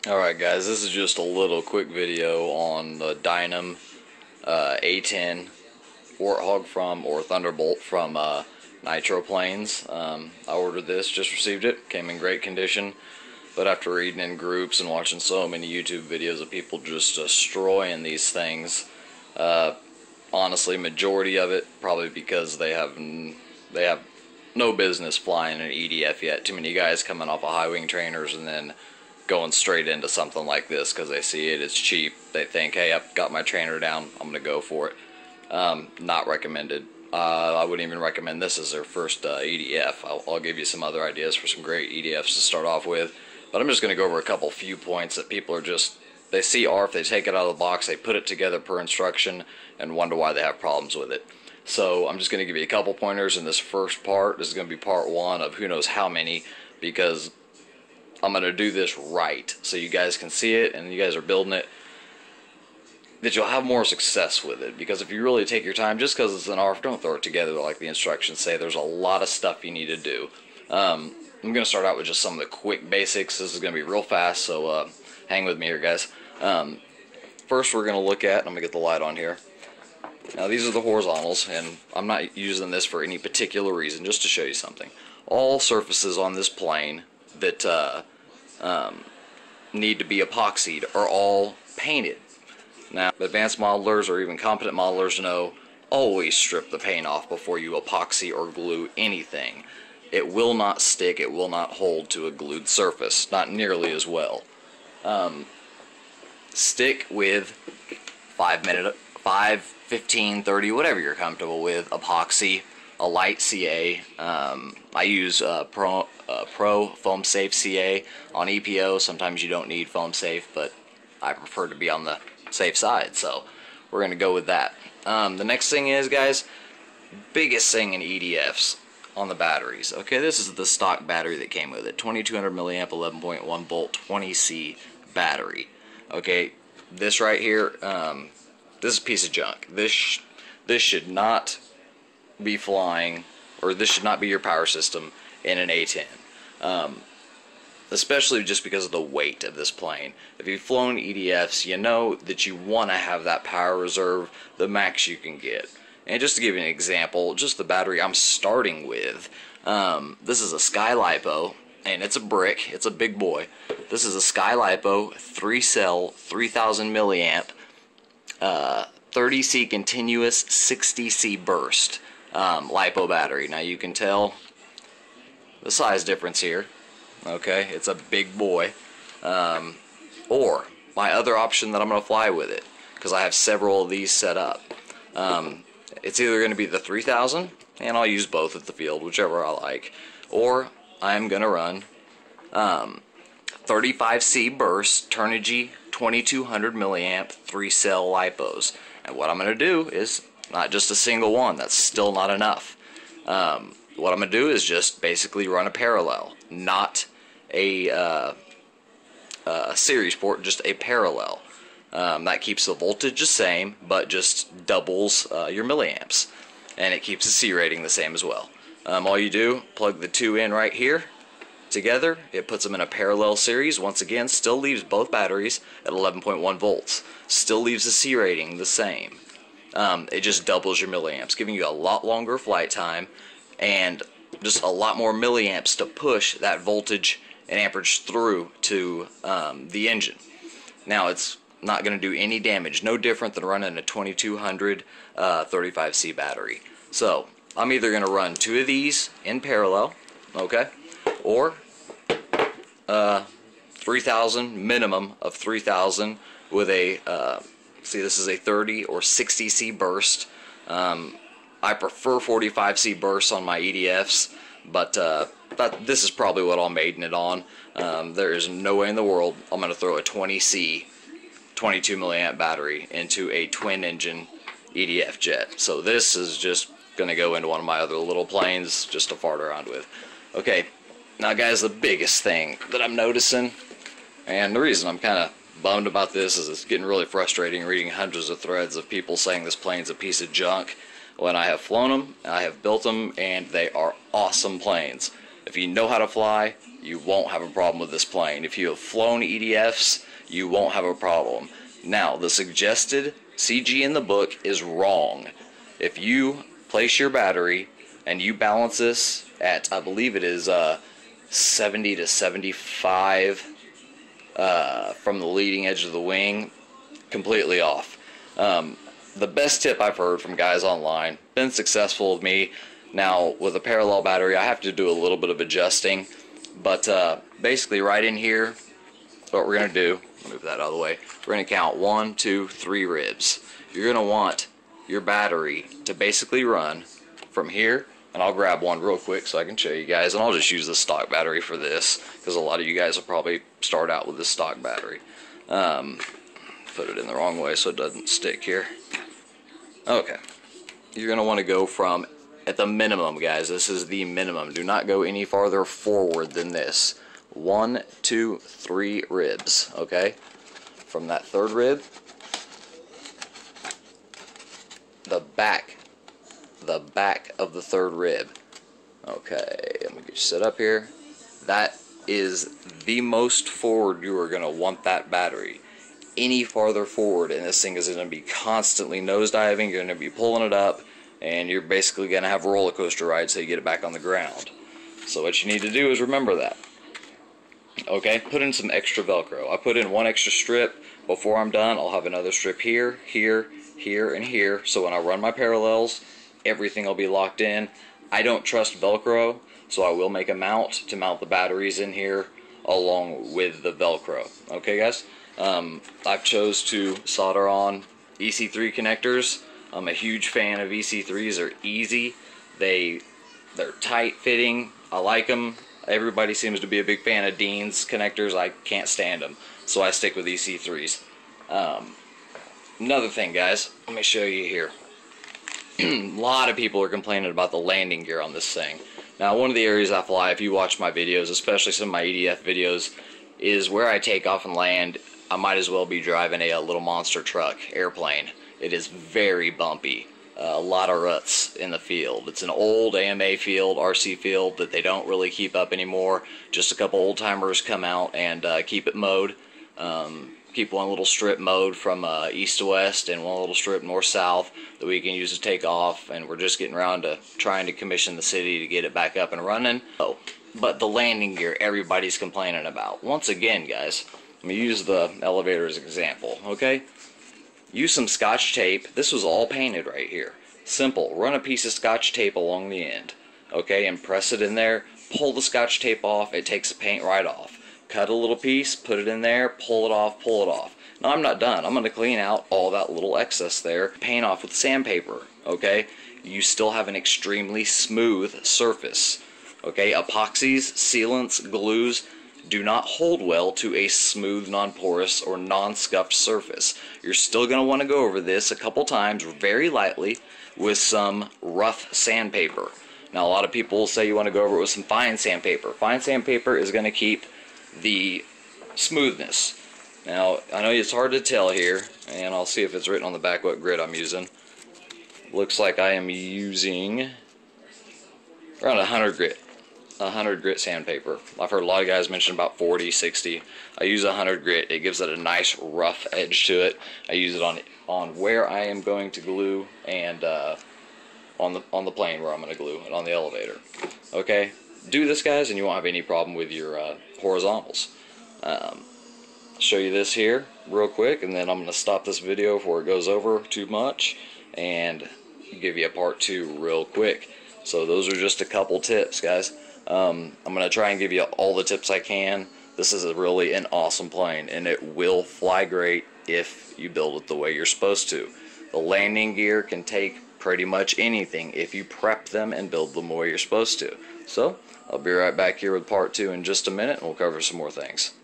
Alright guys, this is just a little quick video on the Dynam A-10 Warthog or Thunderbolt from Nitro Planes. I ordered this, just received it, came in great condition, but after reading in groups and watching so many YouTube videos of people just destroying these things, honestly, majority of it probably because they have no business flying an EDF yet. Too many guys coming off of high wing trainers and then going straight into something like this because they see it's cheap. They think, hey, I've got my trainer down, I'm going to go for it. Not recommended. I wouldn't even recommend this as their first EDF. I'll give you some other ideas for some great EDFs to start off with, but I'm just going to go over a few points that people are just, they see ARF, they take it out of the box, they put it together per instruction, and wonder why they have problems with it. So I'm just going to give you a couple pointers in this first part. This is going to be part one of who knows how many, because I'm going to do this right so you guys can see it and you guys are building it, that you'll have more success with it. Because if you really take your time, just because it's an ARF, don't throw it together like the instructions say. There's a lot of stuff you need to do. I'm going to start out with just some of the quick basics. This is going to be real fast, so hang with me here, guys. First we're going to look at, I'm going to get the light on here. Now these are the horizontals, and I'm not using this for any particular reason, just to show you something. All surfaces on this plane that need to be epoxied are all painted. Now, advanced modelers or even competent modelers know, always strip the paint off before you epoxy or glue anything. It will not stick, it will not hold to a glued surface, not nearly as well. Stick with 5, 15, 30, whatever you're comfortable with, epoxy, a light CA. I use Pro Foam Safe CA on EPO. Sometimes you don't need Foam Safe, but I prefer to be on the safe side, so we're going to go with that. The next thing is, guys, biggest thing in EDFs on the batteries. Okay, this is the stock battery that came with it, 2200 milliamp 11.1 volt 20C battery. Okay, this right here, this is a piece of junk. This should not be flying, or this should not be your power system in an A-10. Especially just because of the weight of this plane. If you've flown EDFs, you know that you want to have that power reserve, the max you can get. And just to give you an example, just the battery I'm starting with, this is a Sky Lipo, and it's a brick, it's a big boy. This is a Sky Lipo 3-cell, 3000 milliamp, 30C continuous, 60C burst LiPo battery. Now you can tell the size difference here. Okay, it's a big boy. Or my other option that I'm going to fly with it, because I have several of these set up, it's either going to be the 3000, and I'll use both at the field, whichever I like, or I'm going to run 35C burst Turnigy 2200 milliamp 3-cell LiPos. And what I'm going to do is not just a single one, that's still not enough. What I'm going to do is just basically run a parallel, not a series port, just a parallel. That keeps the voltage the same, but just doubles your milliamps, and it keeps the C rating the same as well. All you do, plug the two in right here together, it puts them in a parallel series. Once again, still leaves both batteries at 11.1 volts, still leaves the C rating the same. It just doubles your milliamps, giving you a lot longer flight time and just a lot more milliamps to push that voltage and amperage through to the engine. Now it's not going to do any damage, no different than running a 2200 35C battery. So I'm either going to run two of these in parallel, okay, or 3000, minimum of 3000 with a see, this is a 30 or 60C burst. I prefer 45C bursts on my EDFs, but this is probably what I'll maiden it on. There is no way in the world I'm going to throw a 20C 22 milliamp battery into a twin engine EDF jet. So this is just going to go into one of my other little planes just to fart around with. Okay, now guys, the biggest thing that I'm noticing, and the reason I'm kind of bummed about this is it's getting really frustrating reading hundreds of threads of people saying this plane's a piece of junk when I have flown them, I have built them, and they are awesome planes. If you know how to fly, you won't have a problem with this plane. If you have flown EDFs, you won't have a problem. Now, the suggested CG in the book is wrong. If you place your battery and you balance this at, I believe it is 70 to 75 from the leading edge of the wing, completely off. The best tip I've heard from guys online, been successful with me. Now, with a parallel battery, I have to do a little bit of adjusting, but basically right in here, what we're going to do, move that out of the way, we're going to count 1, 2, 3 ribs. You're going to want your battery to basically run from here, and I'll grab one real quick so I can show you guys, and I'll just use the stock battery for this, because a lot of you guys will probably start out with this stock battery. Put it in the wrong way so it doesn't stick here. Okay, you're going to want to go from, at the minimum, guys, this is the minimum, do not go any farther forward than this. 1, 2, 3 ribs, okay? From that third rib, the back of the third rib. Okay, let me get you set up here. That is the most forward you are going to want that battery. Any farther forward and this thing is going to be constantly nosediving, you're going to be pulling it up, and you're basically going to have a roller coaster ride till you get it back on the ground. So what you need to do is remember that. Okay, put in some extra Velcro. I put in one extra strip. Before I'm done, I'll have another strip here, here, here, and here. So when I run my parallels, everything will be locked in. I don't trust Velcro, so I will make a mount to mount the batteries in here along with the Velcro. Okay, guys? I've chose to solder on EC3 connectors. I'm a huge fan of EC3s. They're easy. They're tight fitting. I like them. Everybody seems to be a big fan of Dean's connectors. I can't stand them, so I stick with EC3s. Another thing, guys, let me show you here. A lot of people are complaining about the landing gear on this thing. Now, one of the areas I fly, if you watch my videos, especially some of my EDF videos, is where I take off and land. I might as well be driving a little monster truck, airplane. It is very bumpy. A lot of ruts in the field. It's an old AMA field, RC field that they don't really keep up anymore. Just a couple old timers come out and keep it mowed. Keep one little strip mowed from east to west and one little strip north-south that we can use to take off, and we're just getting around to trying to commission the city to get it back up and running. Oh, but the landing gear everybody's complaining about. Once again, guys, let me use the elevator as an example, okay? Use some Scotch tape. This was all painted right here. Simple. Run a piece of Scotch tape along the end, okay, and press it in there. Pull the Scotch tape off. It takes the paint right off. Cut a little piece, put it in there, pull it off, pull it off. Now, I'm not done. I'm going to clean out all that little excess there, paint off with sandpaper, okay? You still have an extremely smooth surface, okay? Epoxies, sealants, glues do not hold well to a smooth, non-porous, or non-scuffed surface. You're still going to want to go over this a couple times very lightly with some rough sandpaper. Now, a lot of people will say you want to go over it with some fine sandpaper. Fine sandpaper is going to keep the smoothness. Now, I know it's hard to tell here, and I'll see if it's written on the back what grit I'm using. Looks like I am using around 100 grit. 100 grit sandpaper. I've heard a lot of guys mention about 40, 60. I use 100 grit. It gives it a nice rough edge to it. I use it on where I am going to glue and on the plane where I'm going to glue and on the elevator. Okay, do this, guys, and you won't have any problem with your horizontals. Show you this here real quick, and then I'm going to stop this video before it goes over too much and give you a part 2 real quick. So those are just a couple tips, guys. I'm going to try and give you all the tips I can. This is really an awesome plane, and it will fly great if you build it the way you're supposed to. The landing gear can take pretty much anything if you prep them and build them the way you're supposed to. So I'll be right back here with part 2 in just a minute, and we'll cover some more things.